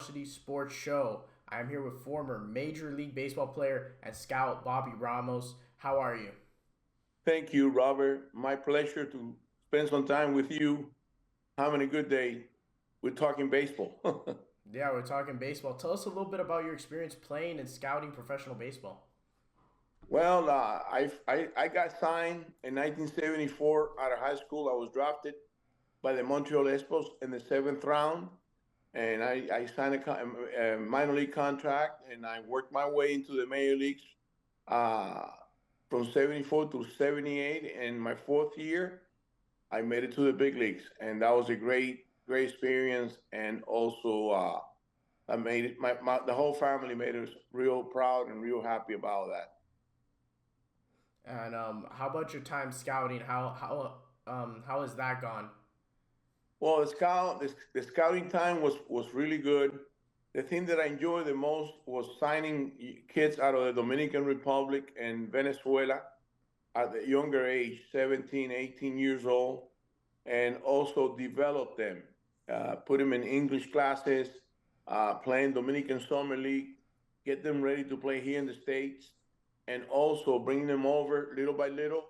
Varsity Sports Show. I am here with former Major League Baseball player and scout Bobby Ramos. How are you? Thank you, Robert. My pleasure to spend some time with you. Having a good day. We're talking baseball. Yeah, we're talking baseball. Tell us a little bit about your experience playing and scouting professional baseball. Well, I got signed in 1974 out of high school. I was drafted by the Montreal Expos in the seventh round, and I signed a minor league contract, and I worked my way into the major leagues uh, from 74 to 78. And my fourth year, I made it to the big leagues, and that was a great experience. And also, I made it. The whole family made us real proud and real happy about that. And how about your time scouting? How has that gone? Well, the scouting time was really good. The thing that I enjoyed the most was signing kids out of the Dominican Republic and Venezuela at the younger age, 17, 18 years old, and also develop them, put them in English classes, playing Dominican Summer League, get them ready to play here in the States, and also bring them over little by little,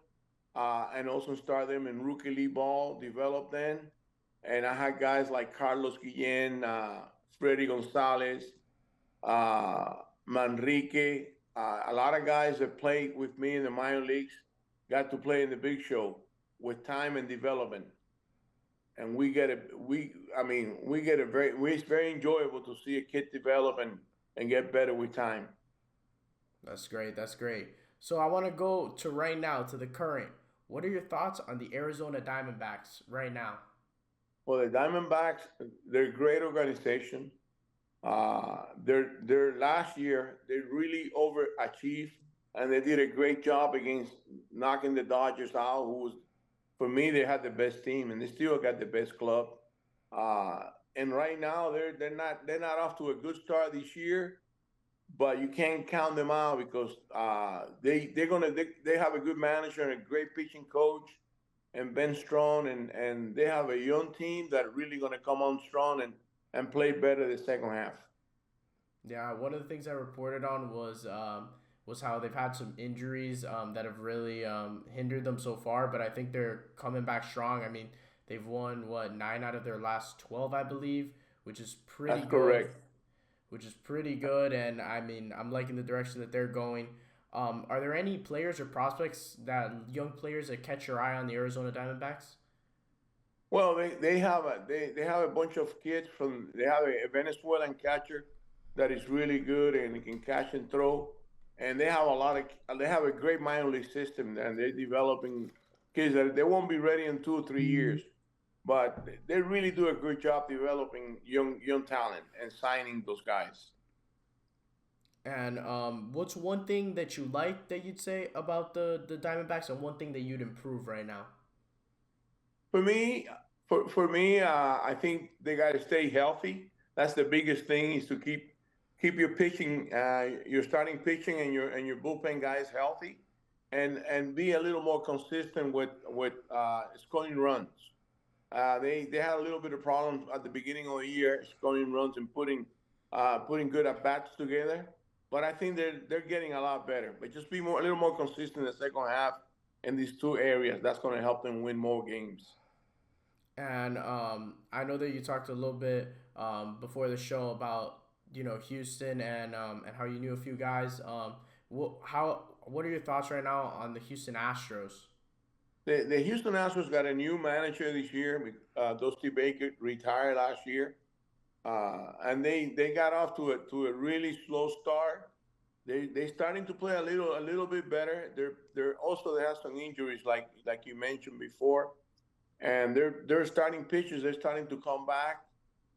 and also start them in rookie league ball, develop them. And I had guys like Carlos Guillen, Freddy Gonzalez, uh, Manrique, a lot of guys that played with me in the minor leagues got to play in the big show with time and development. And we get a it's very enjoyable to see a kid develop and get better with time. That's great. That's great. So I want to go to right now to the current. What are your thoughts on the Arizona Diamondbacks right now? Well, the Diamondbacks, they're a great organization. Their last year they really overachieved, and they did a great job against knocking the Dodgers out. Who was, for me, they had the best team, and they still got the best club. Uh, and right now they're not off to a good start this year, but you can't count them out because they have a good manager and a great pitching coach, and Ben Strong, and they have a young team that really gonna come on strong and play better the second half. Yeah, one of the things I reported on was how they've had some injuries that have really hindered them so far, but I think they're coming back strong. I mean, they've won what 9 out of their last 12, I believe, which is pretty That's good. correct. Which is pretty good, and I mean, I'm liking the direction that they're going. Are there any players or prospects that young players that catch your eye on the Arizona Diamondbacks? Well, they have a bunch of kids from they have a Venezuelan catcher that is really good and can catch and throw, and they have a great minor league system, and they're developing kids that they won't be ready in 2 or 3 years, but they really do a good job developing young talent and signing those guys. And what's one thing that you like that you'd say about the Diamondbacks, and one thing that you'd improve right now? For me, I think they got to stay healthy. That's the biggest thing is to keep your pitching, your starting pitching and your bullpen guys healthy, and be a little more consistent with scoring runs. They had a little bit of problems at the beginning of the year scoring runs and putting good at bats together. But I think they're getting a lot better. But just be a little more consistent in the second half in these two areas. That's going to help them win more games. And I know that you talked a little bit before the show about Houston and how you knew a few guys. What are your thoughts right now on the Houston Astros? The Houston Astros got a new manager this year. Dusty Baker retired last year, and they got off to a really slow start. They starting to play a little bit better. They have some injuries like you mentioned before, and they're starting pitchers. They're starting to come back,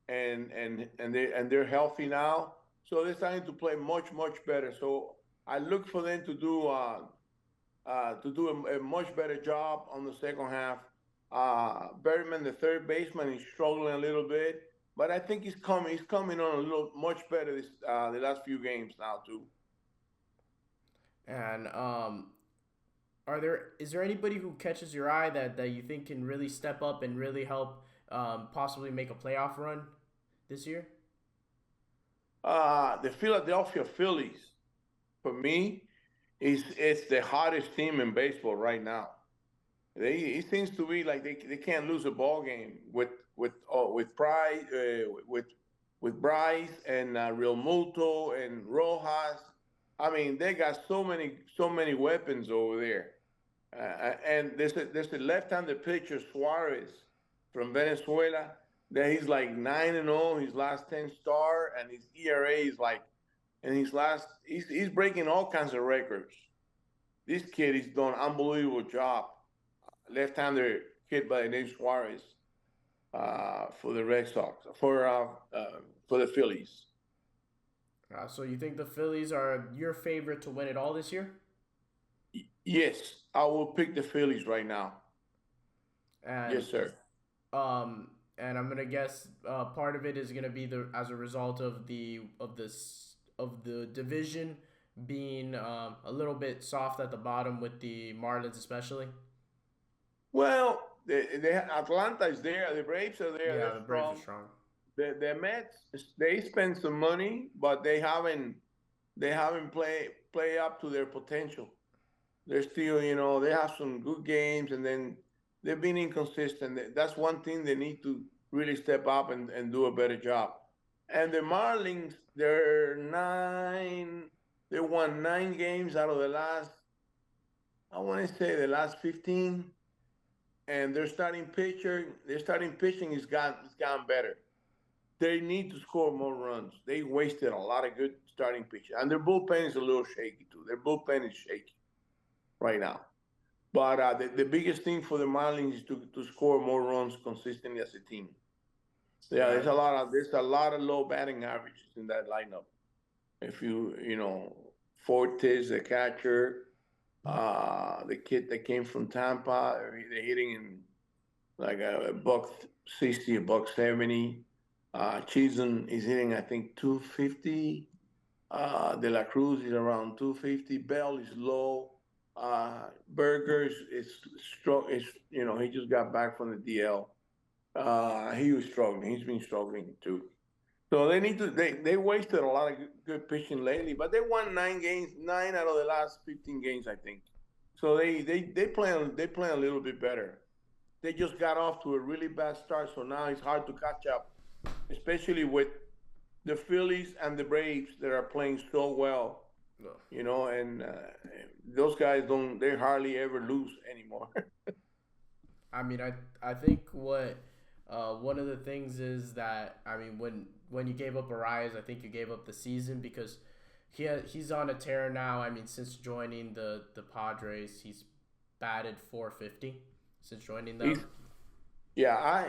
and they're healthy now. So they're starting to play much better. So I look for them to do a much better job on the second half. Berryman, the third baseman, is struggling a little bit, but I think he's coming. He's coming on a little much better the last few games now too. And are there is there anybody who catches your eye that you think can really step up and really help possibly make a playoff run this year? The Philadelphia Phillies, for me, is it's the hottest team in baseball right now. It seems to be like they can't lose a ball game with Price with Bryce and Real Muto and Rojas. I mean, they got so many weapons over there. And there's a left-handed pitcher Suarez from Venezuela that he's like 9-0 his last 10 star, and his ERA is like, and his last he's breaking all kinds of records. This kid is done an unbelievable job. Left-hander kid by the name Suarez for the Red Sox for the Phillies. So you think the Phillies are your favorite to win it all this year? Yes, I will pick the Phillies right now. And Yes, sir. um, and I'm gonna guess part of it is gonna be the as a result of the division being a little bit soft at the bottom with the Marlins especially. Well, Atlanta is there. The Braves are there. Yeah, They're the Braves are strong. strong. The Mets, they spend some money, but they haven't play up to their potential. They're still, they have some good games, and then they've been inconsistent. That's one thing they need to really step up and do a better job. And the Marlins, they won 9 games out of the last, I want to say the last 15, and their starting pitching has gone better. They need to score more runs. They wasted a lot of good starting pitching, and their bullpen is a little shaky too. Their bullpen is shaky right now. But the biggest thing for the Marlins is to score more runs consistently as a team. Yeah, Yeah, there's a lot of low batting averages in that lineup. If Fortes, the catcher, the kid that came from Tampa, they're hitting in like a buck 60, a buck 70. Chisholm is hitting, I think, 250. De La Cruz is around 250. Bell is low. Burgers is he just got back from the DL. He was struggling. He's been struggling too. So they wasted a lot of good pitching lately, but they won 9 games, 9 out of the last 15 games, I think. So they play a little bit better. They just got off to a really bad start, so now it's hard to catch up, especially with the Phillies and the Braves that are playing so well. no. And those guys don't they hardly ever lose anymore. I mean, I think what one of the things is that I mean when you gave up Arias, I think you gave up the season because he's on a tear now. I mean, since joining the Padres, he's batted 450 since joining He's them. Yeah,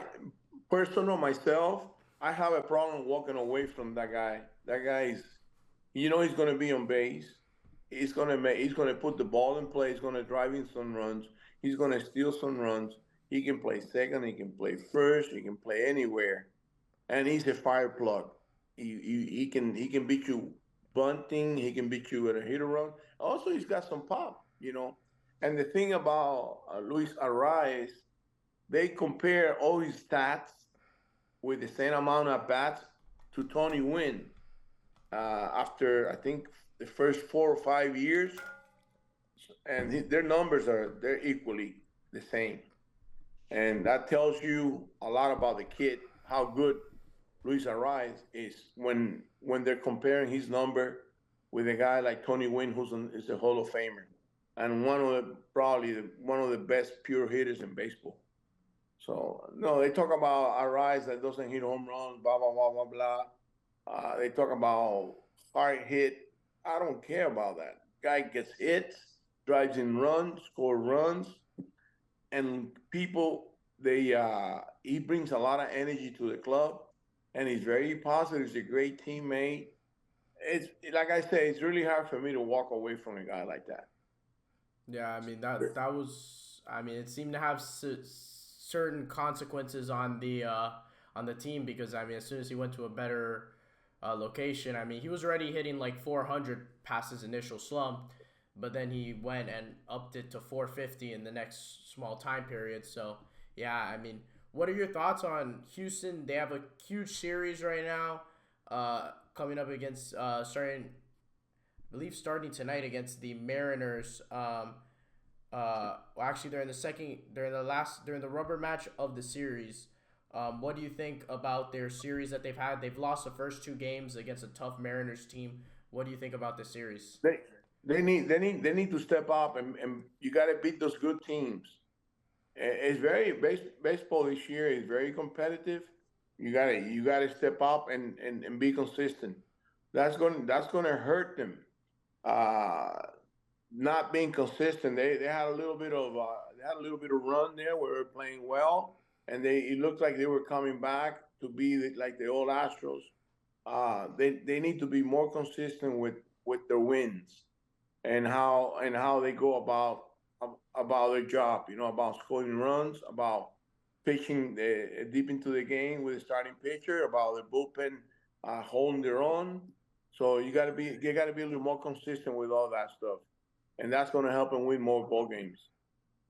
personal myself, I have a problem walking away from that guy. That guy he's going to be on base. He's going to put the ball in play. He's going to drive in some runs. He's going to steal some runs. He can play second. He can play first. He can play anywhere, and he's a fire plug. He can beat you bunting. He can beat you at a hit or run. Also, he's got some pop. And the thing about Luis Arraez, they compare all his stats with the same amount of bats to Tony Wynn after I think the first 4 or 5 years, and their numbers they're equally the same, and that tells you a lot about the kid, how good Luis Arraez is when they're comparing his number with a guy like Tony Wynn, is a Hall of Famer and probably one of the best pure hitters in baseball. So no, they talk about a rise that doesn't hit home runs, blah blah blah blah blah. They talk about hard hit. I don't care about that. Guy gets hits, drives in runs, score runs, and people he brings a lot of energy to the club, and he's very positive. He's a great teammate. It's like I say, it's really hard for me to walk away from a guy like that. Yeah, I mean that was I mean it seemed to have certain consequences on the team because I mean as soon as he went to a better location, I mean he was already hitting like 400 past his initial slump, but then he went and upped it to 450 in the next small time period. So yeah, I mean, what are your thoughts on Houston? They have a huge series right now. coming up against I believe starting tonight against the Mariners. Well, actually, during the rubber match of the series. What do you think about their series that they've had? They've lost the first two games against a tough Mariners team. What do you think about this series? They need to step up, and you got to beat those good teams. It's baseball this year is very competitive. You gotta step up and be consistent. That's gonna hurt them. Uh, Not being consistent. They had a little bit of run there where they were playing well, and it looked like they were coming back to be like the old Astros. They need to be more consistent with their wins and how they go about their job. About scoring runs, about pitching deep into the game with a starting pitcher, about the bullpen holding their own. So you got to be a little more consistent with all that stuff, and that's going to help them win more ball games.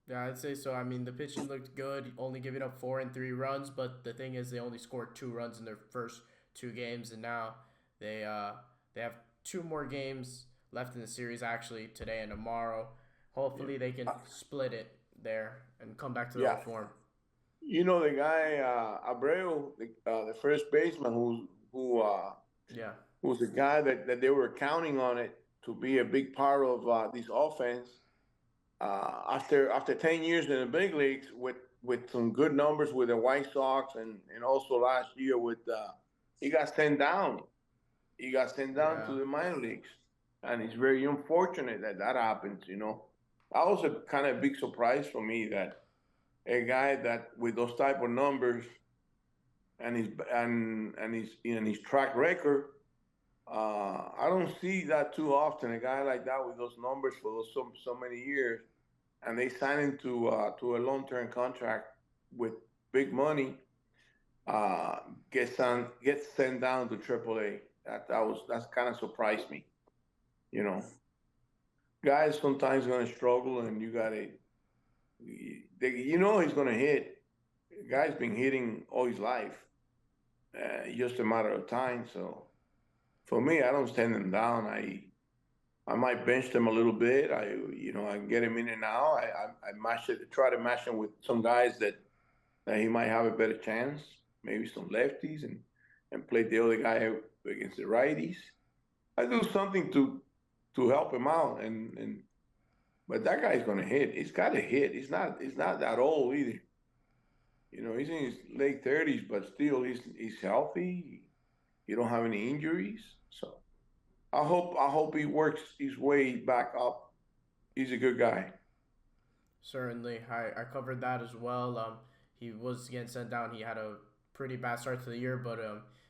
Yeah, I'd say so. I mean, the pitching looked good, only giving up 4 and 3 runs, but the thing is, they only scored 2 runs in their first 2 games, and now they uh they have 2 more games left in the series actually today and tomorrow. Yeah. Hopefully, they can split it there and come back to their Yeah. old form. The guy Abreu, the first baseman, Yeah, who's the guy that they were counting on it to be a big part of this offense. After 10 years in the big leagues with some good numbers with the White Sox and also last year with he got sent down. He got sent down yeah. to the minor leagues, and it's very unfortunate that happens. That was a kind of big surprise for me that a guy that with those type of numbers and his track record. I don't see that too often. A guy like that with those numbers for so many years, and they sign him to a long term contract with big money. Uh, gets sent down to AAA. That's kind of surprised me. You know, Guys sometimes gonna struggle, and he's gonna hit. The guy's been hitting all his life. Just a matter of time. So for me, I don't stand him down. I might bench them a little bit. I get him in and out. Try to match him with some guys that he might have a better chance. Maybe some lefties and play the other guy against the righties. I do something to help him out. But that guy's gonna hit. He's got to hit. He's not that old either. He's in his late 30s, but still he's healthy. He don't have any injuries. So I hope he works his way back up. He's a good guy. Certainly, I covered that as well. He was getting sent down. He had a pretty bad start to the year, but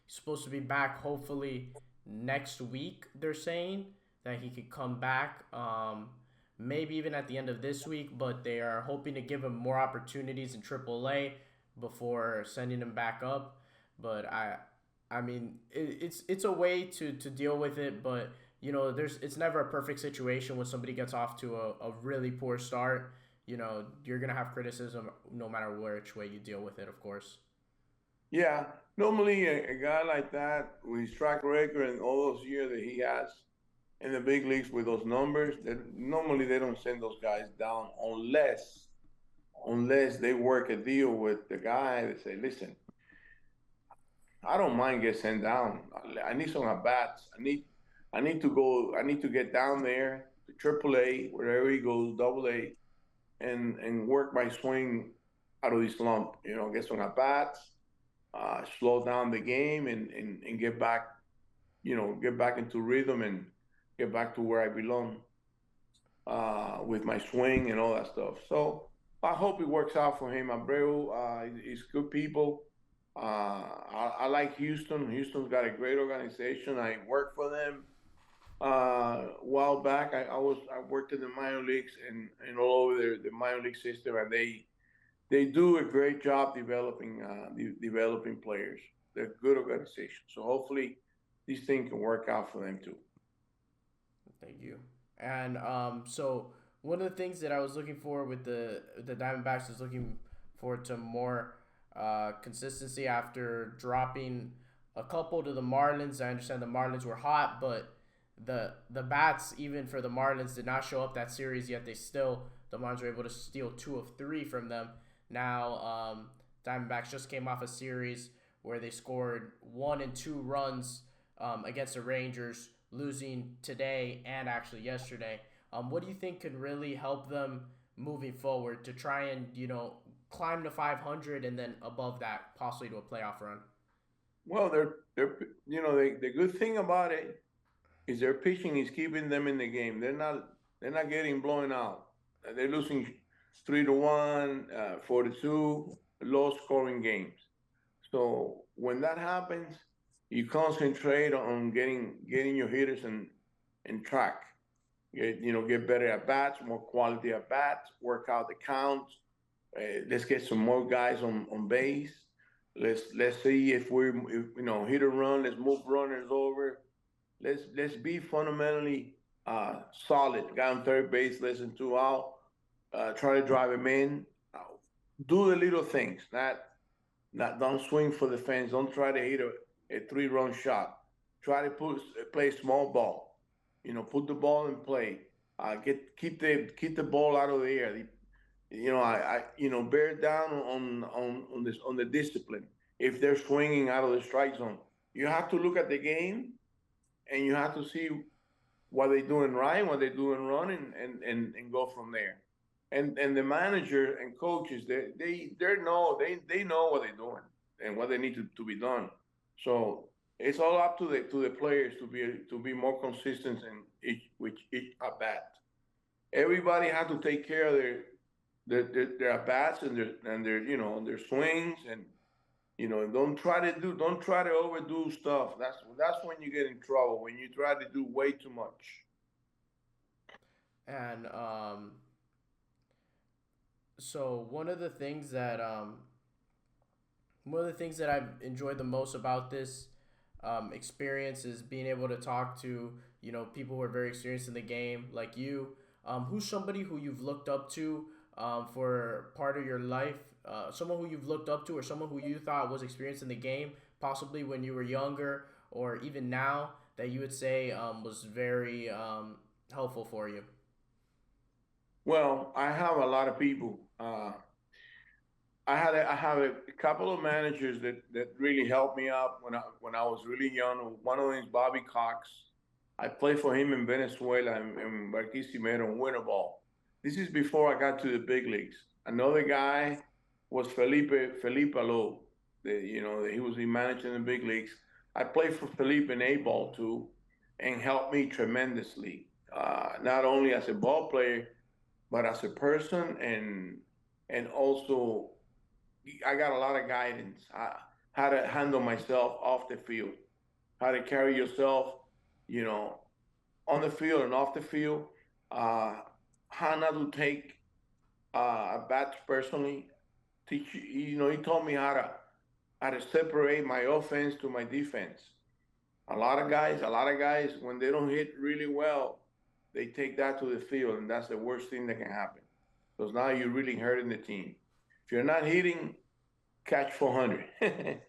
he's supposed to be back hopefully next week. They're saying that he could come back. Maybe even at the end of this week, but they are hoping to give him more opportunities in AAA before sending him back up. But I mean, it's a way to deal with it, but it's never a perfect situation when somebody gets off to a really poor start. You're gonna have criticism no matter which way you deal with it, of course. Yeah, normally a guy like that with his track record and all those years that he has in the big leagues with those numbers, that normally they don't send those guys down unless they work a deal with the guy that say, listen, I don't mind get sent down. I need some at bats. I need to go. I need to get down there to AAA, wherever he goes, Double A, and work my swing out of this slump. Get some at bats, slow down the game, and get back. Get back into rhythm and get back to where I belong with my swing and all that stuff. So I hope it works out for him. Abreu, he's good people. I like Houston. Houston's got a great organization. I worked for them a while back. I worked in the minor leagues and all over the minor league system, and they do a great job developing players. They're a good organization. So hopefully this thing can work out for them too. Thank you. And so one of the things that I was looking for with the Diamondbacks is looking forward to more consistency after dropping a couple to the Marlins. I understand the Marlins were hot, but the bats even for the Marlins did not show up that series yet. The Marlins were able to steal 2 of 3 from them. Now Diamondbacks just came off a series where they scored 1 and 2 runs against the Rangers, losing today and actually yesterday. What do you think could really help them moving forward to try and climb to 500 and then above that possibly to a playoff run? Well, they're the good thing about it is their pitching is keeping them in the game. They're not getting blown out. They're losing 3-1, 4-2, low scoring games. So when that happens, you concentrate on getting your hitters in track. Get better at bats, more quality at bats, work out the counts. Let's get some more guys on base. Let's see if hit a run. Let's move runners over. Let's be fundamentally solid. Guy on third base, less than 2 out. Try to drive him in. Do the little things. Not don't swing for the fence. Don't try to hit a 3-run shot. Try to play small ball. Put the ball in play. Keep the ball out of the air. Bear down on the discipline. If they're swinging out of the strike zone, you have to look at the game, and you have to see what they're doing right, what they're doing wrong, and go from there. And the manager and coaches, they know what they're doing and what they need to be done. So it's all up to the players to be more consistent in each at bat. Everybody has to take care of their at bats and their swings, and don't try to overdo stuff. That's when you get in trouble, when you try to do way too much. And so one of the things that I've enjoyed the most about this experience is being able to talk to people who are very experienced in the game, like you. Who's somebody who you've looked up to for part of your life? Someone who you've looked up to, or someone who you thought was experienced in the game, possibly when you were younger, or even now, that you would say was very helpful for you. Well, I have a lot of people. I have a couple of managers that really helped me out when I was really young. One of them is Bobby Cox. I played for him in Venezuela in Barquisimeto and Winterball. This is before I got to the big leagues. Another guy was Felipe Lowe. He managed in the big leagues. I played for Felipe in A ball too, and helped me tremendously. Not only as a ball player, but as a person, and also I got a lot of guidance. How to handle myself off the field, how to carry yourself, you know, on the field and off the field. Uh, how not to take bats personally. He taught me how to separate my offense to my defense. A lot of guys, when they don't hit really well, they take that to the field, and that's the worst thing that can happen. Because now you're really hurting the team. If you're not hitting, catch 400.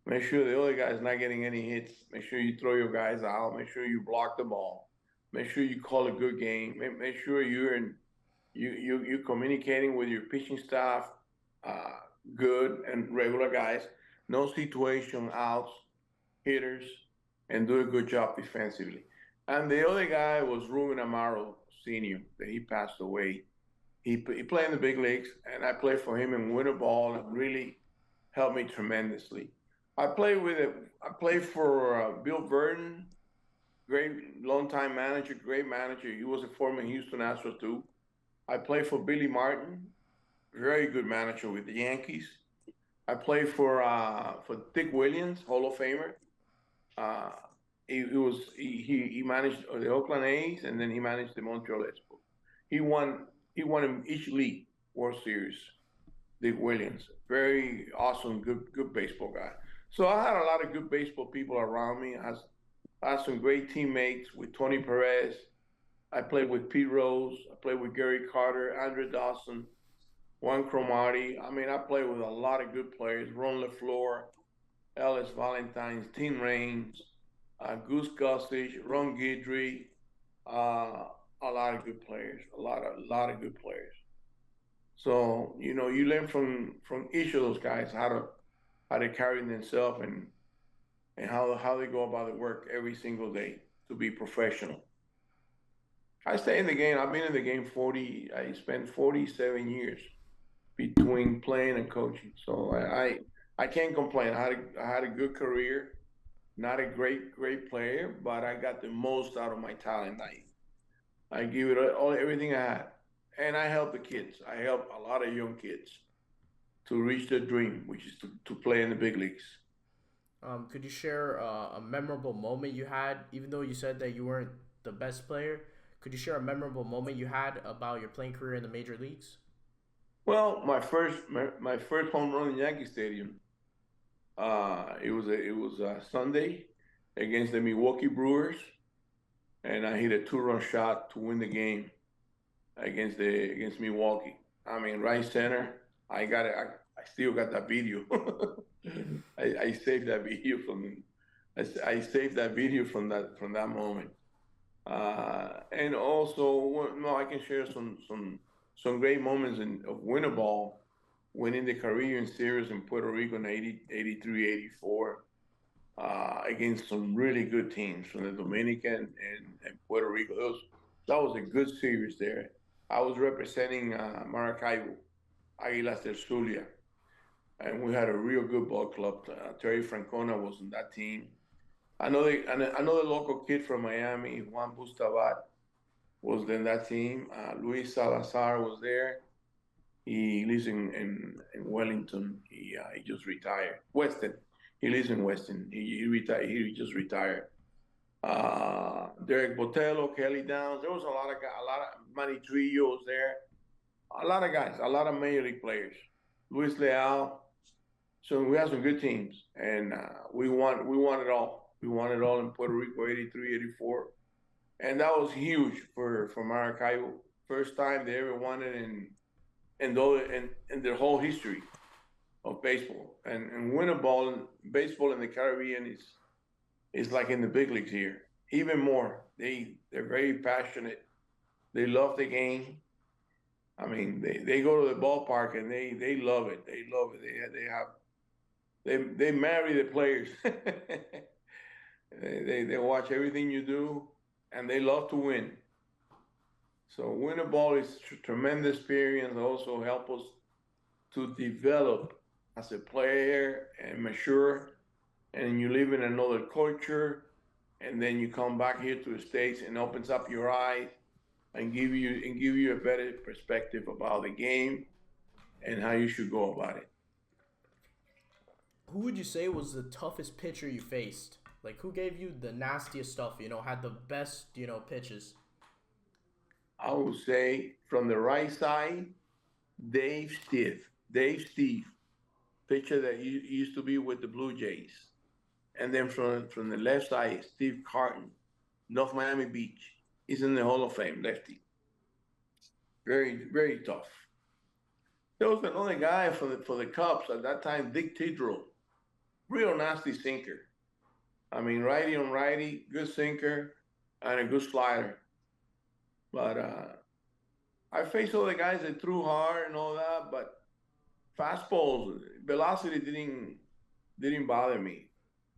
Make sure the other guy's not getting any hits. Make sure you throw your guys out. Make sure you block the ball. Make sure you call a good game. Make sure you're communicating with your pitching staff, uh, good and regular guys. No situation outs, hitters, and do a good job defensively. And the other guy was Ruben Amaro Senior. That he passed away. He played in the big leagues, and I played for him in winter ball, and really helped me tremendously. I played for Bill Burton, great longtime manager, great manager. He was a former Houston Astros too. I played for Billy Martin, very good manager with the Yankees. I played for Dick Williams, Hall of Famer. Uh, he managed the Oakland A's, and then he managed the Montreal Expos. He won he won in each league World Series. Dick Williams, very awesome, good baseball guy. So I had a lot of good baseball people around me. I had some great teammates with Tony Perez. I played with Pete Rose. I played with Gary Carter, Andre Dawson, Juan Cromartie. I mean, I played with a lot of good players. Ron LaFleur. Ellis Valentine, Tim Raines, Goose Gossage, Ron Guidry, uh, a lot of good players, a lot of good players. So you learn from each of those guys how to carry themselves and how they go about their work every single day to be professional. I stay in the game. I've been in the game 40. I spent 47 years between playing and coaching. So I can't complain. I had a good career. Not a great player, but I got the most out of my talent. I give it all everything I had, and I help the kids. I help a lot of young kids to reach their dream, which is to play in the big leagues. Could you share a memorable moment you had, even though you said that you weren't the best player? Could you share a memorable moment you had about your playing career in the major leagues? Well, my first home run in Yankee Stadium. It was a Sunday against the Milwaukee Brewers, and I hit a two-run shot to win the game against Milwaukee. I mean, right center. I got it. I still got that video. I saved that video I saved that video from that moment. And also, no, I can share some great moments of winter ball, winning the Caribbean Series in Puerto Rico in 80, 83, 84, against some really good teams from the Dominican and Puerto Rico. That was a good series there. I was representing Maracaibo, Águilas del Zulia, and we had a real good ball club. Terry Francona was on that team. Another local kid from Miami, Juan Bustabat, was in that team. Luis Salazar was there. He lives in Wellington. He just retired. Weston. He lives in Weston. He retired. He just retired. Derek Botello, Kelly Downs. There was a lot of Manny Trillo was there. A lot of guys, a lot of major league players. Luis Leal. So we had some good teams, and we won it all. We won it all in Puerto Rico, 83, 84, and that was huge for Maracaibo. First time they ever won it in their whole history of baseball. And winter ball, baseball in the Caribbean is like in the big leagues here, even more. They're very passionate. They love the game. I mean, they go to the ballpark and they love it. They love it. They marry the players. They watch everything you do, and they love to win. So winter ball is tremendous experience. Also help us to develop as a player and mature. And you live in another culture, and then you come back here to the States and opens up your eyes and give you a better perspective about the game and how you should go about it. Who would you say was the toughest pitcher you faced? Like, who gave you the nastiest stuff? Had the best pitches. I would say from the right side, Dave Steve, pitcher that used to be with the Blue Jays, and then from the left side, Steve Carton, North Miami Beach. He's in the Hall of Fame, lefty. Very very tough. There was another guy for the Cubs at that time, Dick Tidrow, real nasty sinker. I mean, righty on righty, good sinker, and a good slider. But I faced all the guys that threw hard and all that, but fastballs, velocity didn't bother me.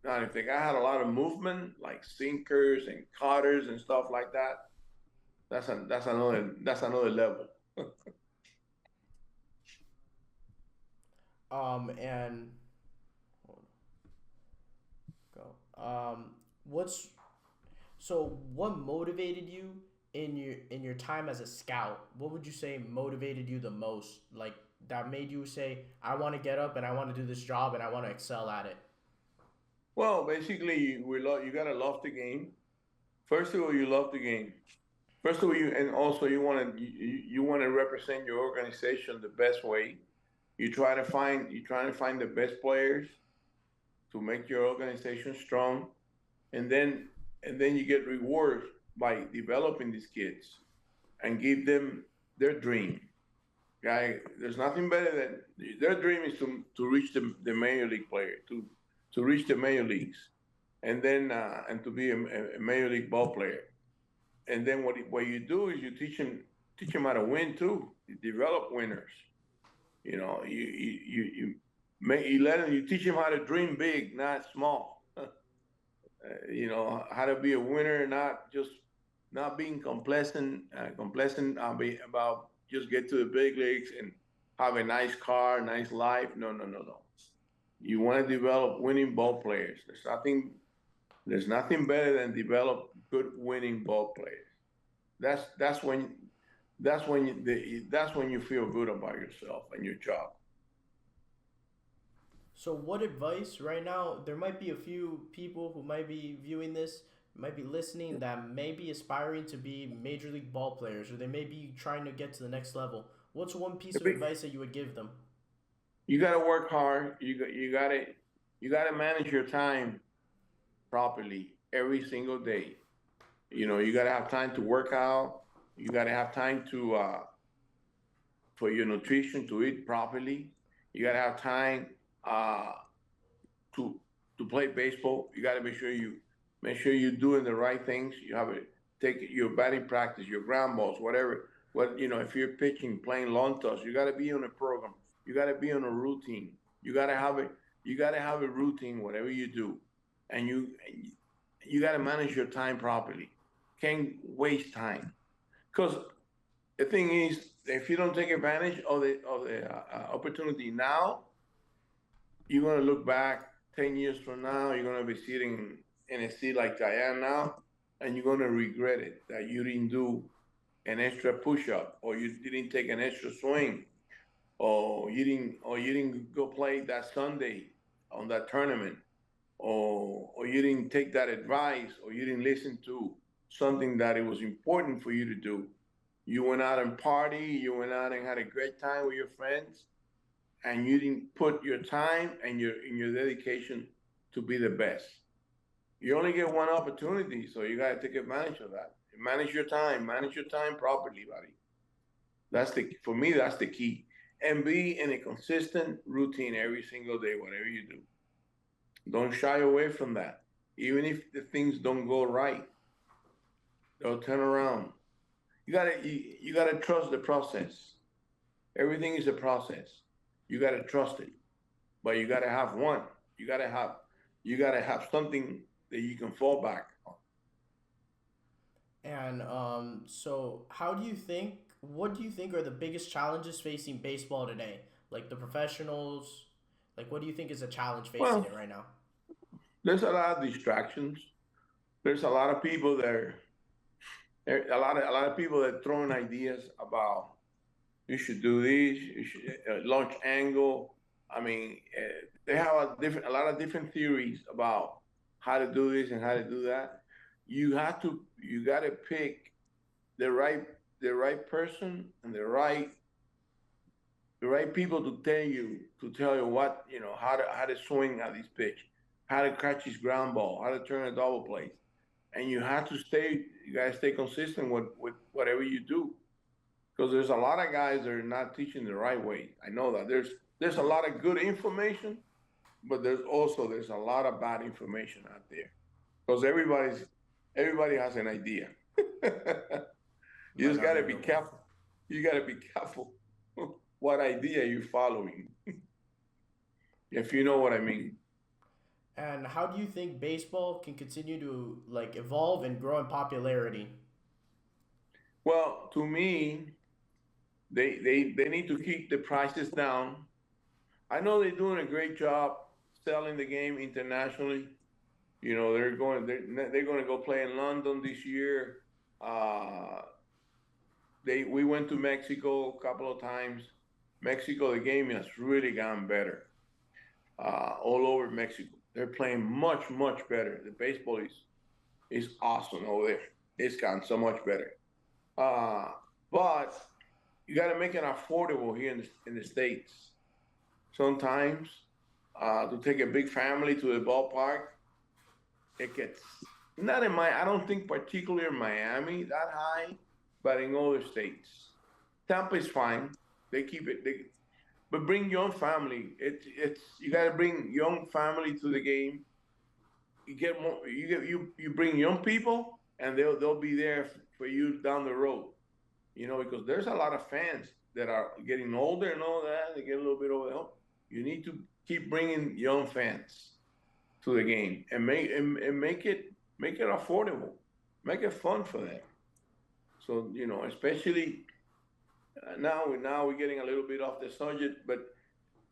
Now, if the guy had a lot of movement, like sinkers and cutters and stuff like that, that's another level. And go. What's so? What motivated you in your time as a scout? What would you say motivated you the most? Like, that made you say, "I want to get up and I want to do this job and I want to excel at it." Well, basically, you gotta love the game. First of all, you love the game. First of all, and also you want to represent your organization the best way. You try to find the best players to make your organization strong, and then you get rewarded by developing these kids and give them their dream. Guy, there's nothing better than their dream is to reach the major league player, to to reach the major leagues, and then and to be a major league ball player. And then what you do is you teach them how to win too. You develop winners. You know, you teach them how to dream big, not small. You know how to be a winner, not being complacent about just get to the big leagues and have a nice car, nice life. No, no, no, no. You want to develop winning ball players. There's nothing better than develop good winning ball players. That's when that's when you feel good about yourself and your job. So, what advice right now? There might be a few people who might be viewing this, might be listening, that may be aspiring to be major league ball players, or they may be trying to get to the next level. What's one piece of advice that you would give them? You got to work hard. You got to manage your time properly every single day. You know, you got to have time to work out. You got to have time to for your nutrition to eat properly. You got to have time uh, to play baseball. You got to make sure you're doing the right things. You have to take your batting practice, your ground balls, whatever. What you know, if you're pitching, playing long toss, you got to be on a program. You got to be on a routine. You got to have a routine, whatever you do, and you got to manage your time properly. Can't waste time, because the thing is, if you don't take advantage of the opportunity now, you're gonna look back 10 years from now. You're gonna be sitting in a seat like I am now, and you're gonna regret it that you didn't do an extra push-up, or you didn't take an extra swing, or you didn't go play that Sunday on that tournament, or you didn't take that advice, or you didn't listen to something that it was important for you to do. You went out and party, you went out and had a great time with your friends, and you didn't put your time and your dedication to be the best. You only get one opportunity, so you got to take advantage of that. Manage your time properly, buddy. For me, that's the key. And be in a consistent routine every single day, whatever you do. Don't shy away from that. Even if the things don't go right, they'll turn around. You gotta trust the process. Everything is a process. You gotta trust it, but you gotta have one. You gotta have something that you can fall back on. And so, how do you think? What do you think are the biggest challenges facing baseball today? Like the professionals, like what do you think is a challenge facing Well, it right now? there's a lot of distractions. There's a lot of people there a lot of people that throwing ideas about you should do this, you should launch angle. I mean, they have a lot of different theories about how to do this and how to do that. You got to pick the right person and the right people to tell you what how to swing at this pitch, how to catch his ground ball, how to turn a double play, and you got to stay consistent with whatever you do, because there's a lot of guys that are not teaching the right way. I know that there's a lot of good information, but there's a lot of bad information out there, because everybody has an idea. You Might just not got be to be real. careful. You got to be careful what idea you're following, if you know what I mean. And how do you think baseball can continue to like evolve and grow in popularity? Well, to me, they need to keep the prices down. I know they're doing a great job selling the game internationally. You know, they're going to go play in London this year. Uh, we went to Mexico a couple of times. Mexico, the game has really gotten better all over Mexico. They're playing much better. The baseball is awesome over there. It's gotten so much better. Uh, but you got to make it affordable here in the states. Sometimes to take a big family to the ballpark, it gets not in my. I don't think particularly in Miami that high, but in other states, Tampa is fine. They keep it. but bring young family. It's you got to bring young family to the game. You get more. You bring young people, and they'll be there for you down the road. Because there's a lot of fans that are getting older and all that. They get a little bit over the hump. You need to keep bringing young fans to the game and make it affordable, make it fun for them. So especially now we're getting a little bit off the subject, but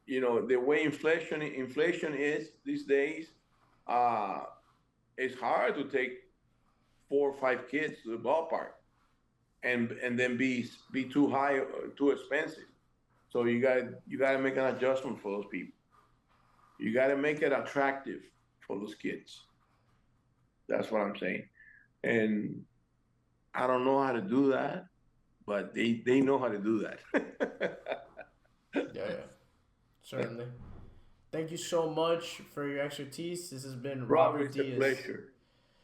the way inflation is these days, it's hard to take 4 or 5 kids to the ballpark and then be too high or too expensive. So you got to make an adjustment for those people. You got to make it attractive for those kids. That's what I'm saying. And I don't know how to do that, but they know how to do that. Yeah, certainly. Thank you so much for your expertise. This has been Robert, Robert it's a Diaz. pleasure.